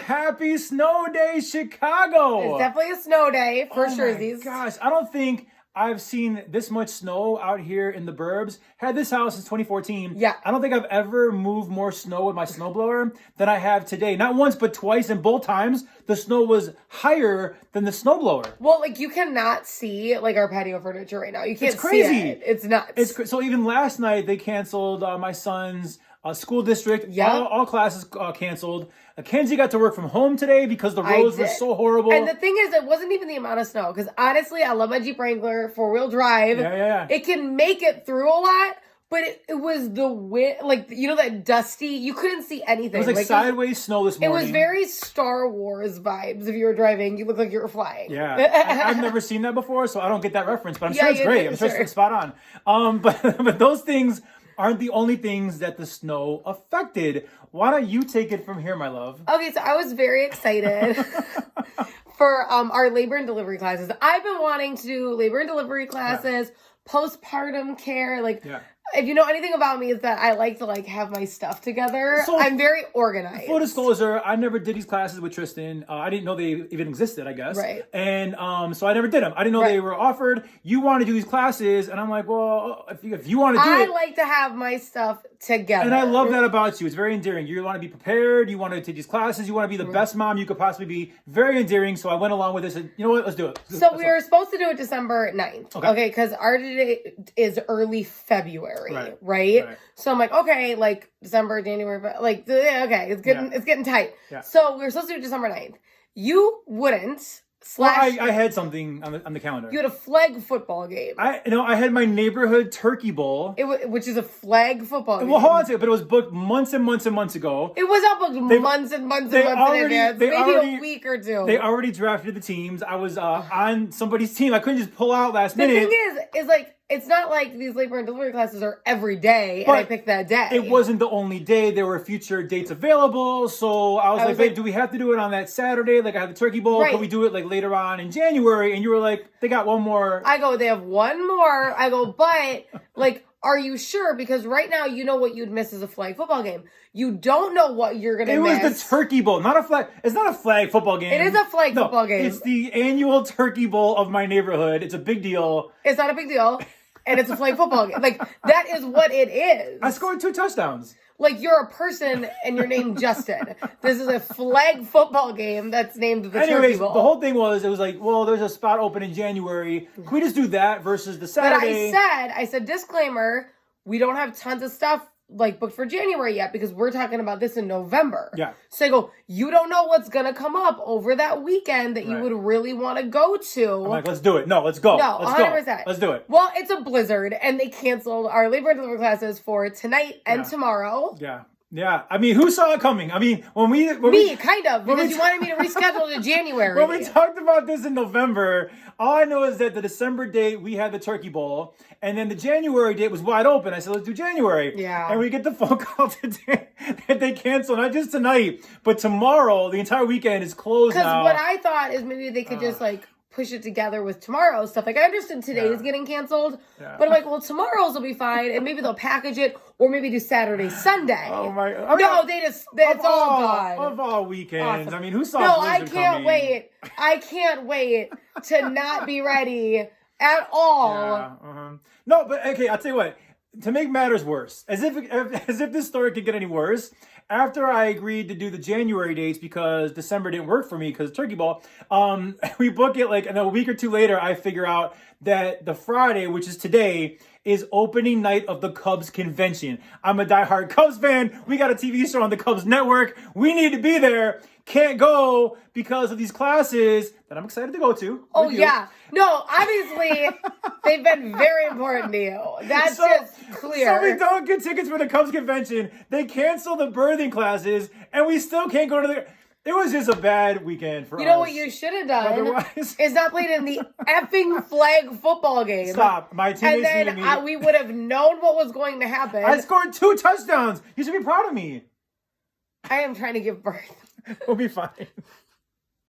happy snow day, Chicago. It's definitely a snow day for sure. My gosh, I don't think I've seen this much snow out here in the burbs. Had this house since 2014. Yeah. I don't think I've ever moved more snow with my snowblower than I have today. Not once, but twice, and both times the snow was higher than the snowblower. Well, like you cannot see like our patio furniture right now. You can't It's crazy. see it. It's nuts. So even last night they canceled my son's school district. Yeah. All classes canceled. Kenzie got to work from home today because the roads were so horrible. And the thing is, it wasn't even the amount of snow. Because honestly, I love my Jeep Wrangler 4-wheel drive. Yeah. It can make it through a lot, but it was the wind, like, you know, that dusty, you couldn't see anything. It was like sideways snow this morning. It was very Star Wars vibes. If you were driving, you looked like you were flying. Yeah. I've never seen that before, so I don't get that reference, but I'm sure it's great. I'm sure it's spot on. But those things aren't the only things that the snow affected. Why don't you take it from here, my love? Okay, so I was very excited for our labor and delivery classes. I've been wanting to do labor and delivery classes, postpartum care. Like, if you know anything about me, is that I like to like have my stuff together. So, I'm very organized. Full disclosure, I never did these classes with Tristan. I didn't know they even existed, I guess. Right. And so I never did them. I didn't know they were offered. You want to do these classes, and I'm like, well, if you want to do it. I like to have my stuff together. And I love that about you. It's very endearing. You want to be prepared. You want to take these classes. You want to be the best mom you could possibly be. Very endearing. So I went along with this. And you know what? Let's do it. So we were supposed to do it December 9th. Okay, because our date is early February, right? So I'm like, okay, like December, January, like, okay, it's getting tight. Yeah. So we were supposed to do December 9th. You wouldn't. Well, I had something on the calendar. You had a flag football game. I had my neighborhood turkey bowl. Which is a flag football game. Well, hold on a second, but it was booked months and months and months ago. It was not booked months and months and months in advance. Maybe a week or two. They already drafted the teams. I was on somebody's team. I couldn't just pull out last minute. The thing is like, it's not like these labor and delivery classes are every day and I picked that day. It wasn't the only day. There were future dates available. So I was like, babe, do we have to do it on that Saturday? Like I had the turkey bowl. Can we do it like later on in January? And you were like, they got one more. I go, they have one more. I go, but like, are you sure? Because right now, you know what you'd miss is a flag football game. You don't know what you're going to miss. It was the turkey bowl, not a flag. It's not a flag football game. It is a flag football game. It's the annual turkey bowl of my neighborhood. It's a big deal. It's not a big deal. And it's a flag football game. Like, that is what it is. I scored 2 touchdowns. Like, you're a person and you're named Justin. This is a flag football game that's named the Turkey Bowl. The whole thing was, it was like, well, there's a spot open in January. Can we just do that versus the Saturday? But I said, disclaimer, we don't have tons of stuff like booked for January yet because we're talking about this in November. Yeah. So I go, you don't know what's going to come up over that weekend that you would really want to go to. I'm like, let's do it. No, let's go. No, let's 100%. Go. Let's do it. Well, it's a blizzard and they canceled our labor and delivery classes for tonight and tomorrow. Yeah. Yeah, I mean, who saw it coming? I mean, kind of, because you wanted me to reschedule to January. When we talked about this in November, all I know is that the December date, we had the turkey bowl, and then the January date was wide open. I said, let's do January. Yeah. And we get the phone call today that they canceled, not just tonight, but tomorrow. The entire weekend is closed now. Because what I thought is maybe they could just, like, push it together with tomorrow's stuff. Like, I understood today's getting canceled, but I'm like, well, tomorrow's will be fine, and maybe they'll package it, or maybe do Saturday, Sunday. Oh my! No, it's all gone. Of all weekends, awesome. I mean, who saw? No, Blizzard I can't wait. I can't wait to not be ready at all. Yeah, No, but okay, I'll tell you what. To make matters worse, as if this story could get any worse, after I agreed to do the January dates because December didn't work for me because of Turkey Ball, we book it like, and a week or two later, I figure out that the Friday, which is today, is opening night of the Cubs convention. I'm a diehard Cubs fan. We got a TV show on the Cubs network. We need to be there. Can't go because of these classes that I'm excited to go to. Oh, yeah. No, obviously, they've been very important to you. That's just clear. So we don't get tickets for the Cubs convention. They cancel the birthing classes, and we still can't go to the... It was just a bad weekend for us. You know what you should have done is not played in the effing flag football game. Stop. My teammates and then we would have known what was going to happen. I scored 2 touchdowns. You should be proud of me. I am trying to give birth. We'll be fine.